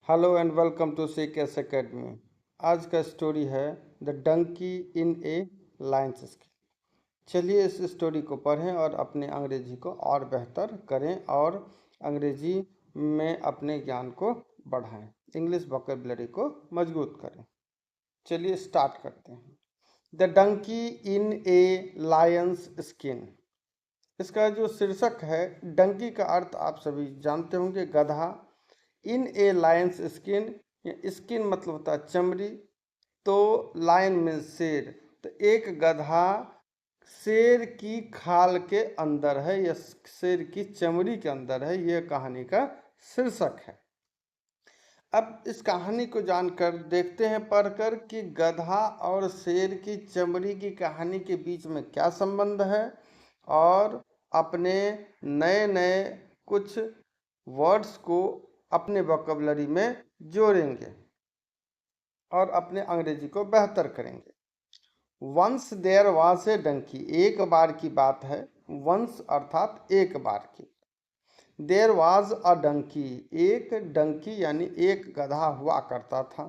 Hello and welcome to CKS academy. आज का story है the donkey in a lion's skin. चलिए इस स्टोरी को पढ़ें और अपने अंग्रेजी को और बेहतर करें और अंग्रेजी में अपने ज्ञान को बढ़ाएं, इंग्लिश वोकैबुलरी को मजबूत करें। चलिए स्टार्ट करते हैं। The donkey in a lion's skin. इसका जो शीर्षक है, डंकी का अर्थ आप सभी जानते होंगे, गधा। इन ए लायंस स्किन, स्किन मतलब होता है चमड़ी, तो लायन में शेर, तो एक गधा शेर की खाल के अंदर है या शेर की चमड़ी के अंदर है। यह कहानी का शीर्षक है। अब इस कहानी को जानकर देखते हैं पढ़कर कि गधा और शेर की चमड़ी की कहानी के बीच में क्या संबंध है, और अपने नए नए कुछ वर्ड्स को अपने वोकैबुलरी में जोड़ेंगे और अपने अंग्रेजी को बेहतर करेंगे। Once there was a donkey, एक बार की बात है। वंस अर्थात एक बार की। देयर वाज अ डंकी, एक डंकी यानी एक गधा हुआ करता था।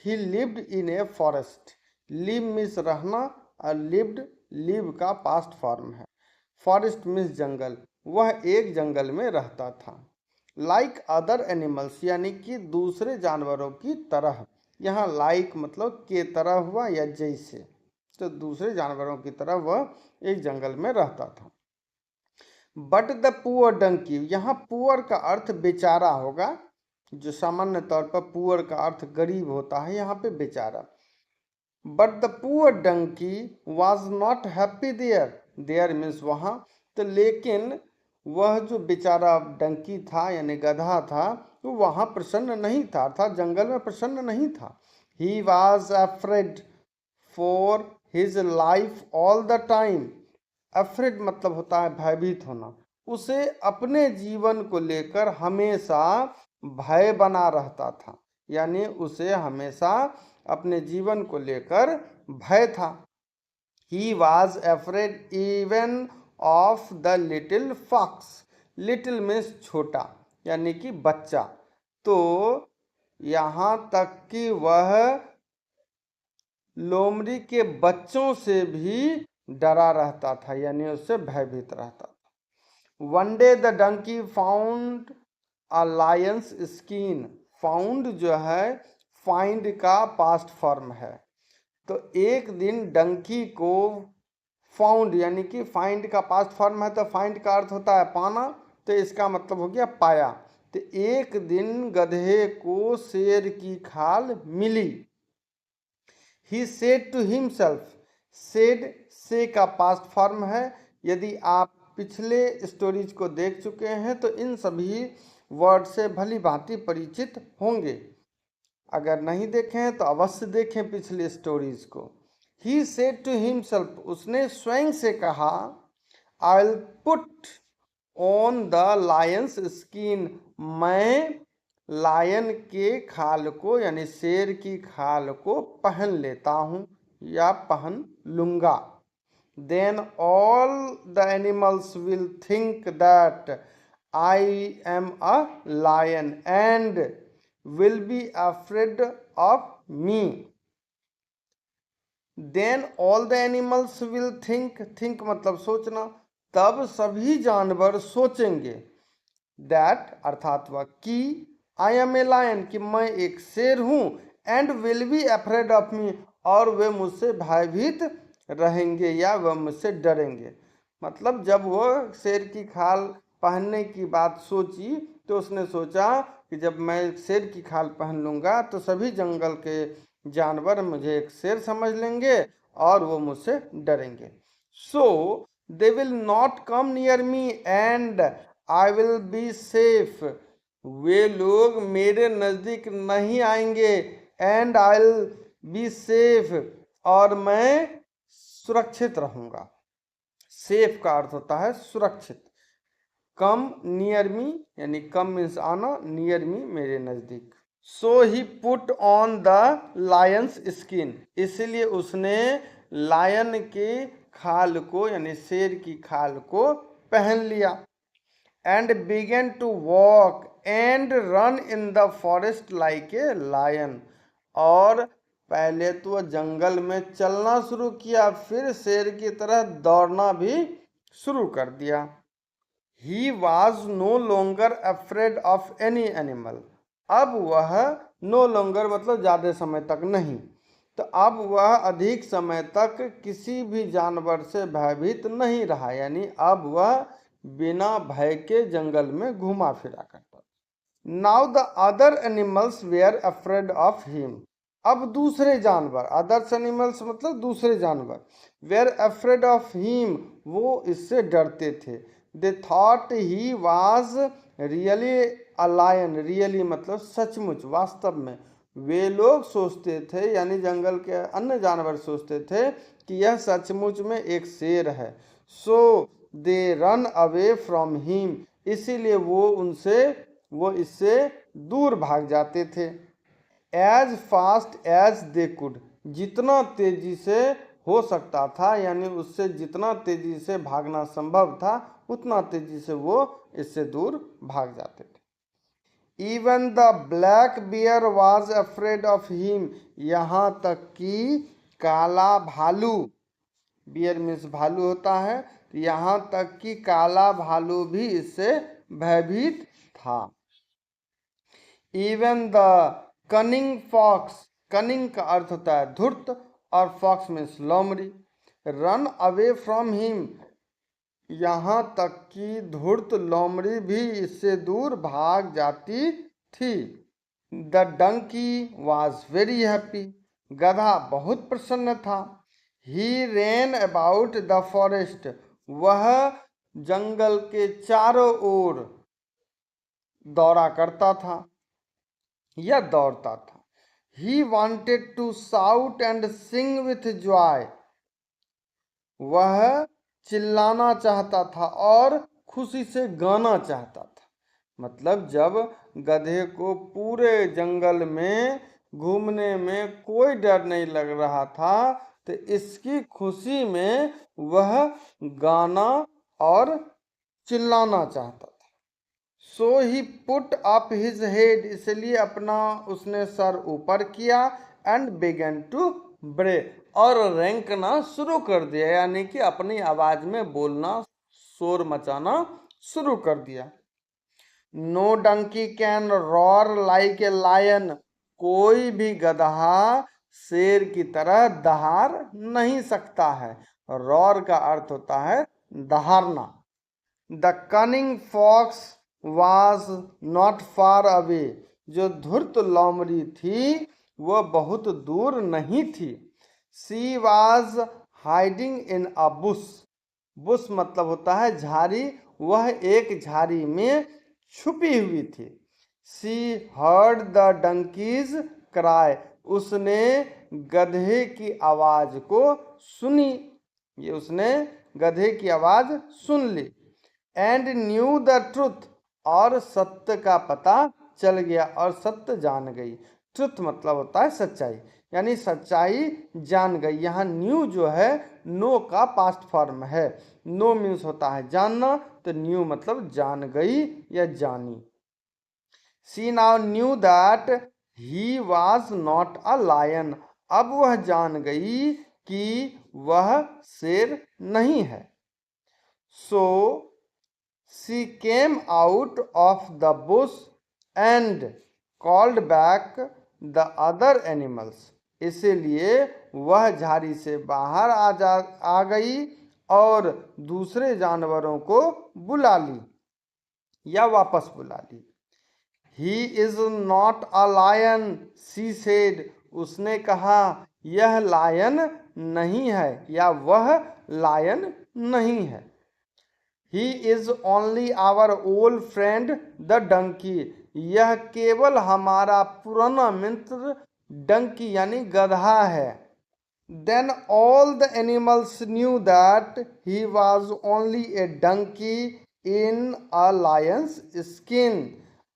ही lived in a forest, live means रहना और लिव्ड लिव का पास्ट फॉर्म है। फॉरेस्ट मीन्स जंगल, वह एक जंगल में रहता था। लाइक अदर एनिमल्स यानी कि दूसरे जानवरों की तरह। यहाँ लाइक मतलब के तरह हुआ या जैसे, तो दूसरे जानवरों की तरह वह एक जंगल में रहता था। बट द पुअर डंकी, यहाँ पुअर का अर्थ बेचारा होगा। जो सामान्य तौर पर पुअर का अर्थ गरीब होता है, यहाँ पे बेचारा। But the poor donkey was not happy there, there means वहाँ, तो लेकिन वह जो बेचारा डंकी था यानी गधा था, वो वहाँ प्रसन्न नहीं था, अर्थात जंगल में प्रसन्न नहीं था। He was afraid for his life all the time. Afraid मतलब होता है भयभीत होना। उसे अपने जीवन को लेकर हमेशा भय बना रहता था, यानी उसे हमेशा अपने जीवन को लेकर भय था। He was afraid even of the little fox. Little means छोटा यानी कि बच्चा, तो यहाँ तक कि वह लोमड़ी के बच्चों से भी डरा रहता था, यानी उससे भयभीत रहता था। One day the donkey found a lion's skin. Found जो है फाइंड का पास्ट फॉर्म है, तो एक दिन डंकी को फाउंड यानी कि फाइंड का पास्ट फॉर्म है, तो फाइंड का अर्थ होता है पाना, तो इसका मतलब हो गया पाया। तो एक दिन गधे को शेर की खाल मिली। He said to himself, said say का पास्ट फॉर्म है। यदि आप पिछले स्टोरीज को देख चुके हैं तो इन सभी वर्ड से भली भांति परिचित होंगे। अगर नहीं देखे हैं तो अवश्य देखें पिछले स्टोरीज को। ही सेड टू हिमसेल्फ, उसने स्वयं से कहा, I will put on the lion's skin, मैं लायन के खाल को यानी शेर की खाल को पहन लेता हूँ या पहन लूंगा। Then all the animals will think that I am a lion and will be afraid of me. Then all the animals will think, think मतलब सोचना, तब सभी जानवर सोचेंगे, दैट अर्थात वह कि, आई एम ए लायन कि मैं एक शेर हूँ, and will be afraid of मी और वे मुझसे भयभीत रहेंगे या वह मुझसे डरेंगे। मतलब जब वह शेर की खाल पहनने की बात सोची तो उसने सोचा कि जब मैं शेर की खाल पहन लूँगा तो सभी जंगल के जानवर मुझे एक शेर समझ लेंगे और वो मुझसे डरेंगे। So they will not come near me and I will be safe, वे लोग मेरे नज़दीक नहीं आएंगे, and I will be safe और मैं सुरक्षित रहूंगा। सेफ का अर्थ होता है सुरक्षित। कम नियर मी यानी कम मीन्स आना, नियर मी मेरे नज़दीक। So he put on the lion's skin, इसलिए उसने लायन के खाल को यानी शेर की खाल को पहन लिया। And began to walk and run in the forest like a lion. और पहले तो वह जंगल में चलना शुरू किया, फिर शेर की तरह दौड़ना भी शुरू कर दिया। He was no longer afraid of any animal. अब वह नो लॉन्गर मतलब ज़्यादा समय तक नहीं, तो अब वह अधिक समय तक किसी भी जानवर से भयभीत नहीं रहा, यानी अब वह बिना भय के जंगल में घुमा फिरा करता। Now the other animals were afraid of him. अब दूसरे जानवर, अदर्स एनिमल्स मतलब दूसरे जानवर, वेयर अफ्रेड ऑफ हिम, वो इससे डरते थे। They thought he was really a lion, really मतलब सचमुच, वास्तव में वे लोग सोचते थे, यानी जंगल के अन्य जानवर सोचते थे कि यह सचमुच में एक शेर है। So they run away from him, इसीलिए वो इससे दूर भाग जाते थे। As fast as they could, जितना तेजी से हो सकता था, यानी उससे जितना तेजी से भागना संभव था उतना तेजी से वो इससे दूर भाग जाते थे। Even the black bear was afraid of him, यहाँ तक कि काला भालू, बियर मीन्स भालू होता है, तो यहाँ तक कि काला भालू भी इससे भयभीत था। Even the cunning fox, cunning का अर्थ होता है धूर्त और फॉक्स मीन्स लोमड़ी, रन अवे फ्रॉम हिम, यहाँ तक कि धूर्त लोमड़ी भी इससे दूर भाग जाती थी। The donkey was very happy, गधा बहुत प्रसन्न था। He ran about the forest, वह जंगल के चारों ओर दौड़ा करता था या दौड़ता था। He wanted to shout and sing with joy, वह चिल्लाना चाहता था और खुशी से गाना चाहता था। मतलब जब गधे को पूरे जंगल में घूमने में कोई डर नहीं लग रहा था, तो इसकी खुशी में वह गाना और चिल्लाना चाहता था। सो he put up his head, इसलिए अपना उसने सर ऊपर किया, एंड बिगन टू ब्रे, और रेंकना शुरू कर दिया, यानी कि अपनी आवाज में बोलना, शोर मचाना शुरू कर दिया। No donkey can roar like a lion, कोई भी गधा शेर की तरह दहाड़ नहीं सकता है। रॉर का अर्थ होता है दहाड़ना। The cunning fox was not far away, जो धूर्त लोमड़ी थी वह बहुत दूर नहीं थी। She was hiding in a bush, bush मतलब होता है झाड़ी, वह एक झाड़ी में छुपी हुई थी। She heard the donkeys cry, उसने गधे की आवाज को सुनी, ये उसने गधे की आवाज सुन ली। एंड न्यू द ट्रुथ, और सत्य का पता चल गया और सत्य जान गई। ट्रुथ मतलब होता है सच्चाई, यानी सच्चाई जान गई। यहाँ न्यू जो है नो का पास्ट फॉर्म है। नो मीन्स होता है जानना, तो न्यू मतलब जान गई या जानी। She now knew that he was not a lion, अब वह जान गई कि वह शेर नहीं है। सो she came out of the bush and called back the other animals, इसीलिए वह झाड़ी से बाहर आ गई और दूसरे जानवरों को बुला ली या वापस बुला ली। He is not a lion, she said, उसने कहा यह लायन नहीं है या वह लायन नहीं है। He is only our old friend the donkey, यह केवल हमारा पुराना मित्र डंकी यानी गधा है। Then all the animals knew that he was only a donkey in a lion's skin,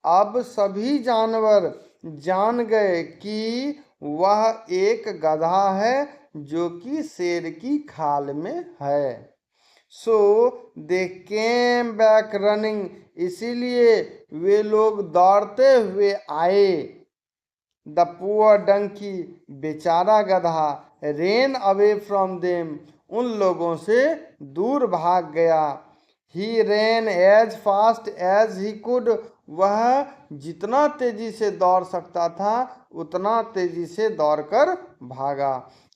अब सभी जानवर जान गए कि वह एक गधा है जो कि शेर की खाल में है। सो दे केम बैक रनिंग, इसीलिए वे लोग दौड़ते हुए आए। द पुअर डंकी, बेचारा गधा, रेन अवे फ्रॉम देम, उन लोगों से दूर भाग गया। He ran as fast as he could, वह जितना तेजी से दौड़ सकता था उतना तेजी से दौड़कर भागा।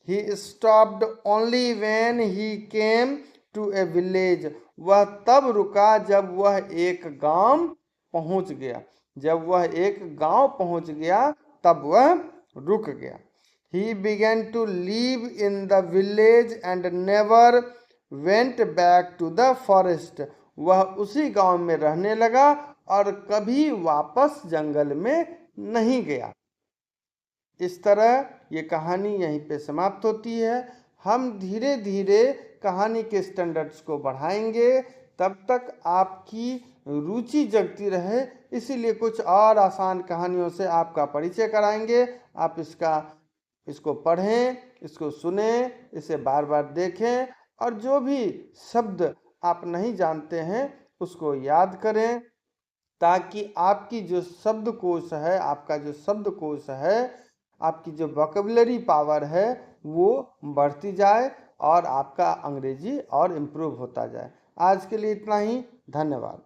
He stopped only when he came to a village, वह तब रुका जब वह एक गांव पहुंच गया। जब वह एक गांव पहुंच गया तब वह रुक गया। He began to live in the village and never went back to the forest. वह उसी गांव में रहने लगा और कभी वापस जंगल में नहीं गया। इस तरह ये कहानी यहीं पे समाप्त होती है। हम धीरे धीरे कहानी के स्टैंडर्ड्स को बढ़ाएंगे, तब तक आपकी रुचि जगती रहे, इसीलिए कुछ और आसान कहानियों से आपका परिचय कराएंगे। आप इसको पढ़ें, इसको सुने, इसे बार बार देखें और जो भी शब्द आप नहीं जानते हैं उसको याद करें, ताकि आपकी जो शब्दकोश है, आपका जो शब्दकोश है, आपकी जो वोकैबुलरी पावर है वो बढ़ती जाए और आपका अंग्रेजी और इम्प्रूव होता जाए। आज के लिए इतना ही, धन्यवाद।